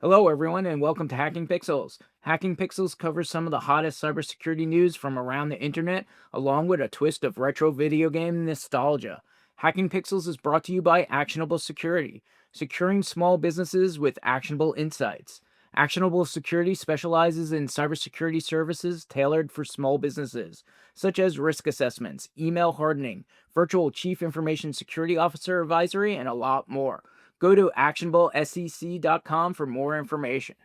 Hello, everyone, and welcome to Hacking Pixels. Hacking Pixels covers some of the hottest cybersecurity news from around the internet, along with a twist of retro video game nostalgia. Hacking Pixels is brought to you by Actionable Security, securing small businesses with actionable insights. Actionable Security specializes in cybersecurity services tailored for small businesses, such as risk assessments, email hardening, virtual chief information security officer advisory, and a lot more. Go to actionablesec.com for more information.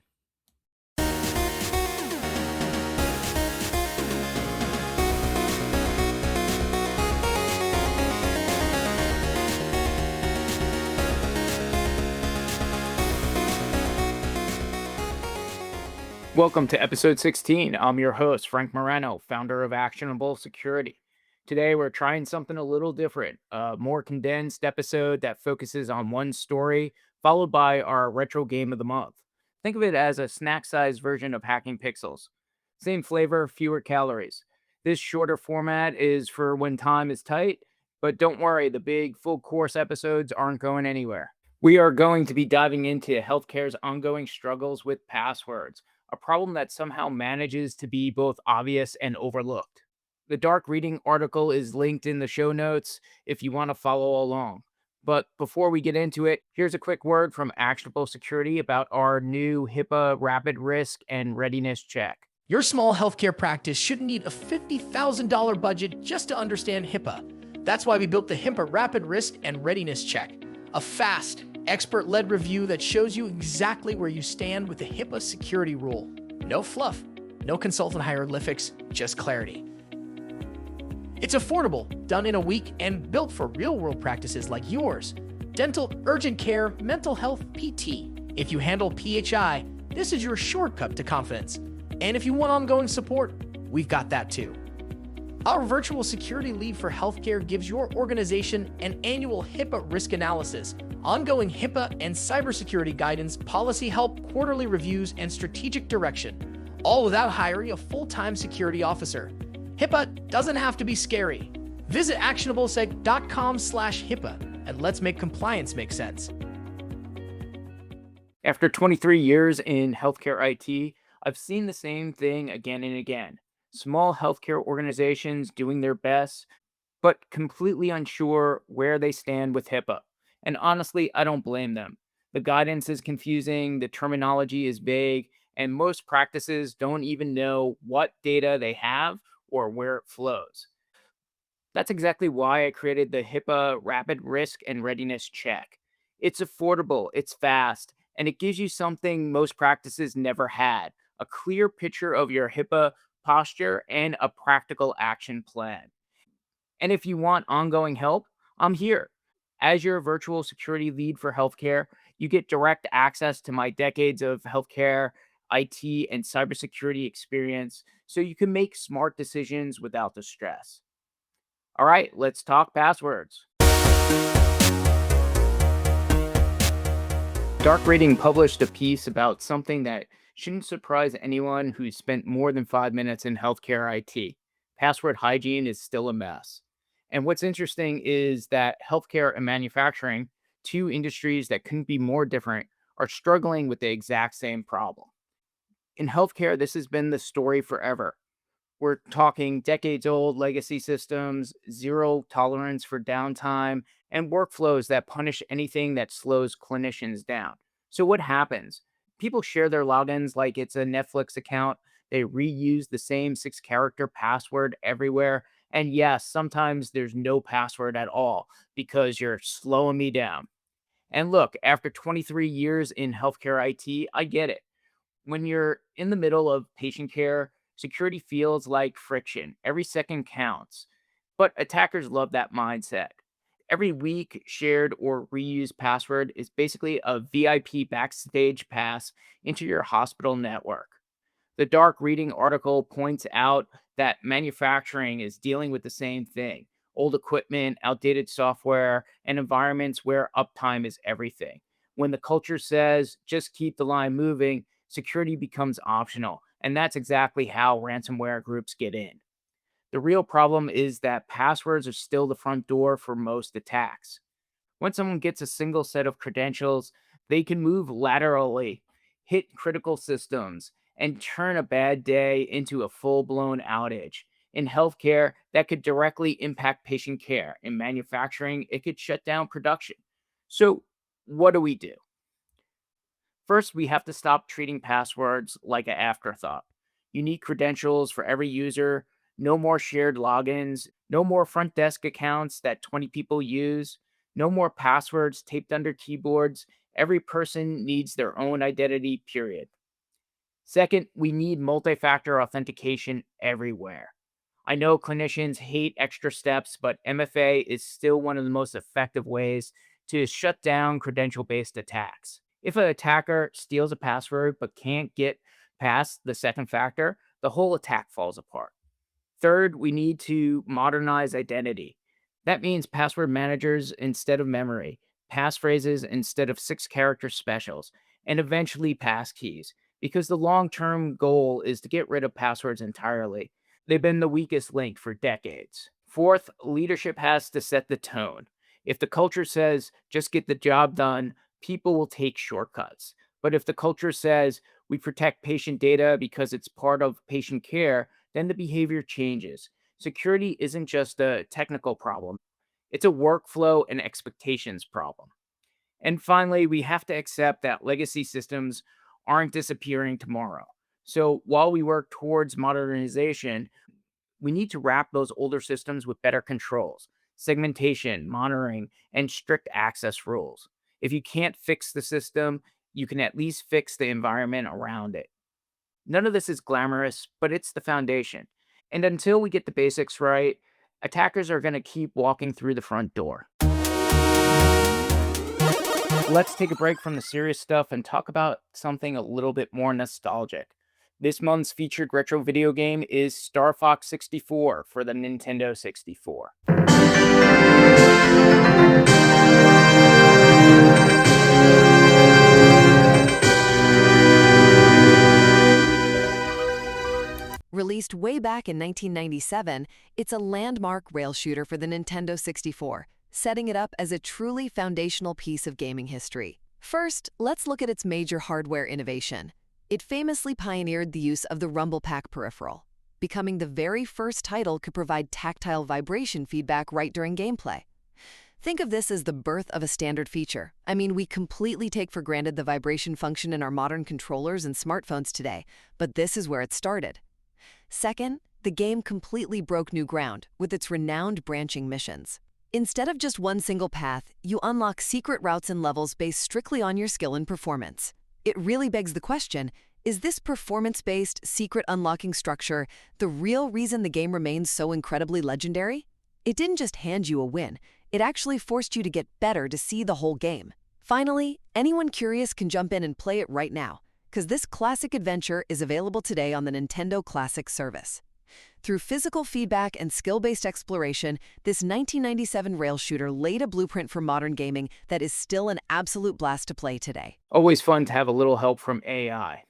Welcome to episode 16. I'm your host, Frank Moreno, founder of Actionable Security. Today, we're trying something a little different, a more condensed episode that focuses on one story, followed by our retro game of the month. Think of it as a snack sized version of Hacking Pixels. Same flavor, fewer calories. This shorter format is for when time is tight, but don't worry, the big full course episodes aren't going anywhere. We are going to be diving into healthcare's ongoing struggles with passwords, a problem that somehow manages to be both obvious and overlooked. The dark reading article is linked in the show notes if you want to follow along. But before we get into it, here's a quick word from Actionable Security about our new HIPAA rapid risk and readiness check. Your small healthcare practice shouldn't need a $50,000 budget just to understand HIPAA. That's why we built the HIPAA Rapid Risk and Readiness Check, a fast, expert-led review that shows you exactly where you stand with the HIPAA security rule. No fluff, no consultant hieroglyphics, just clarity. It's affordable, done in a week, and built for real-world practices like yours. Dental, urgent care, mental health, PT. If you handle PHI, this is your shortcut to confidence. And if you want ongoing support, we've got that too. Our virtual security lead for healthcare gives your organization an annual HIPAA risk analysis, ongoing HIPAA and cybersecurity guidance, policy help, quarterly reviews, and strategic direction, all without hiring a full-time security officer. HIPAA doesn't have to be scary. Visit actionablesec.com/HIPAA and let's make compliance make sense. After 23 years in healthcare IT, I've seen the same thing again and again. Small healthcare organizations doing their best, but completely unsure where they stand with HIPAA. And honestly, I don't blame them. The guidance is confusing, the terminology is vague, and most practices don't even know what data they have or where it flows. That's exactly why I created the HIPAA Rapid Risk and Readiness Check. It's affordable, it's fast, and it gives you something most practices never had: a clear picture of your HIPAA posture and a practical action plan. And if you want ongoing help, I'm here. As your virtual security lead for healthcare, you get direct access to my decades of healthcare, IT, and cybersecurity experience so you can make smart decisions without the stress. All right, let's talk passwords. Dark Rating published a piece about something that shouldn't surprise anyone who's spent more than 5 minutes in healthcare IT. Password hygiene is still a mess. And what's interesting is that healthcare and manufacturing, two industries that couldn't be more different, are struggling with the exact same problem. In healthcare, this has been the story forever. We're talking decades old legacy systems, zero tolerance for downtime, and workflows that punish anything that slows clinicians down. So, what happens? People share their logins like it's a Netflix account. They reuse the same 6 character password everywhere. And yes, sometimes there's no password at all because you're slowing me down. And look, after 23 years in healthcare IT, I get it. When you're in the middle of patient care, security feels like friction. Every second counts. But attackers love that mindset. Every weak, shared, or reused password is basically a VIP backstage pass into your hospital network. The Dark Reading article points out that manufacturing is dealing with the same thing: old equipment, outdated software, and environments where uptime is everything. When the culture says just keep the line moving, security becomes optional. And that's exactly how ransomware groups get in. The real problem is that passwords are still the front door for most attacks. When someone gets a single set of credentials, they can move laterally hit critical systems, and turn a bad day into a full blown outage. In healthcare, that could directly impact patient care. In manufacturing, it could shut down production. So, what do we do? First, we have to stop treating passwords like an afterthought. Unique credentials for every user, no more shared logins, no more front desk accounts that 20 people use, no more passwords taped under keyboards. Every person needs their own identity, period. Second, we need multi factor authentication everywhere. I know clinicians hate extra steps, but MFA is still one of the most effective ways to shut down credential based attacks. If an attacker steals a password but can't get past the second factor, the whole attack falls apart. Third, we need to modernize identity. That means password managers instead of memory, passphrases instead of six-character specials, and eventually passkeys, because the long term goal is to get rid of passwords entirely. They've been the weakest link for decades. Fourth, leadership has to set the tone. If the culture says just get the job done, people will take shortcuts. But if the culture says we protect patient data because it's part of patient care, then the behavior changes. Security isn't just a technical problem, it's a workflow and expectations problem. And finally, we have to accept that legacy systems aren't disappearing tomorrow. So while we work towards modernization, we need to wrap those older systems with better controls, segmentation, monitoring, and strict access rules. If you can't fix the system, you can at least fix the environment around it. None of this is glamorous, but it's the foundation. And until we get the basics right, attackers are going to keep walking through the front door. Let's take a break from the serious stuff and talk about something a little bit more nostalgic. This month's featured retro video game is Star Fox 64 for the Nintendo 64. Released way back in 1997, it's a landmark rail shooter for the Nintendo 64, setting it up as a truly foundational piece of gaming history. First, let's look at its major hardware innovation. It famously pioneered the use of the Rumble Pack peripheral, becoming the very first title to provide tactile vibration feedback right during gameplay. Think of this as the birth of a standard feature. I mean, we completely take for granted the vibration function in our modern controllers and smartphones today, but this is where it started. Second, the game completely broke new ground with its renowned branching missions. Instead of just one single path, you unlock secret routes and levels based strictly on your skill and performance. It really begs the question, is this performance-based, secret unlocking structure the real reason the game remains so incredibly legendary? It didn't just hand you a win, it actually forced you to get better to see the whole game. Finally, anyone curious can jump in and play it right now, because this classic adventure is available today on the Nintendo Classic service. Through physical feedback and skill-based exploration, this 1997 rail shooter laid a blueprint for modern gaming that is still an absolute blast to play today. Always fun to have a little help from AI.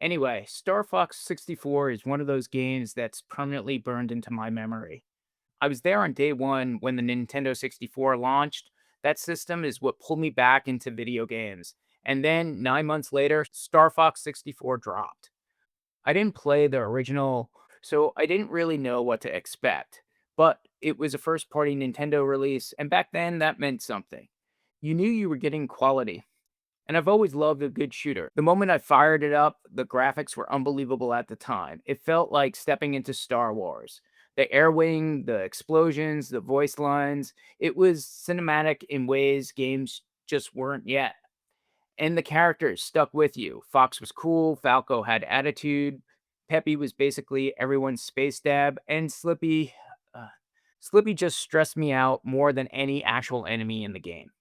Anyway, Star Fox 64 is one of those games that's permanently burned into my memory. I was there on day one when the Nintendo 64 launched. That system is what pulled me back into video games. And then 9 months later, Star Fox 64 dropped. I didn't play the original, so I didn't really know what to expect. But it was a first party Nintendo release, and back then that meant something. You knew you were getting quality. And I've always loved a good shooter. The moment I fired it up, the graphics were unbelievable at the time. It felt like stepping into Star Wars. The air wing, the explosions, the voice lines, it was cinematic in ways games just weren't yet. And the characters stuck with you. Fox was cool, Falco had attitude, Peppy was basically everyone's space dab, and uh, Slippy just stressed me out more than any actual enemy in the game.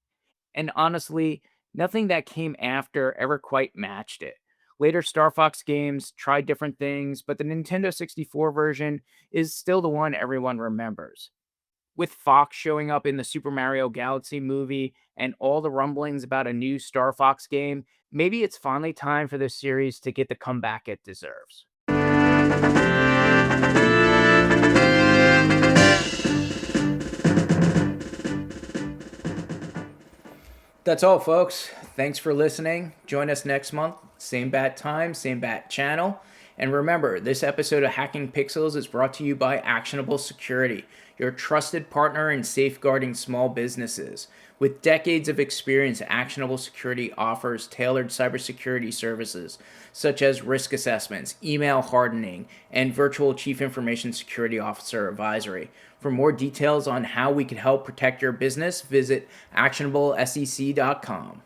And honestly, nothing that came after ever quite matched it. Later Star Fox games tried different things, but the Nintendo 64 version is still the one everyone remembers. With Fox showing up in the Super Mario Galaxy movie and all the rumblings about a new Star Fox game, maybe it's finally time for this series to get the comeback it deserves. That's all, folks. Thanks for listening. Join us next month Same bat time, same bat channel. And remember, this episode of Hacking Pixels is brought to you by Actionable Security, your trusted partner in safeguarding small businesses. With decades of experience, Actionable Security offers tailored cybersecurity services such as risk assessments, email hardening, and virtual chief information security officer advisory. For more details on how we can help protect your business, visit actionablesec.com.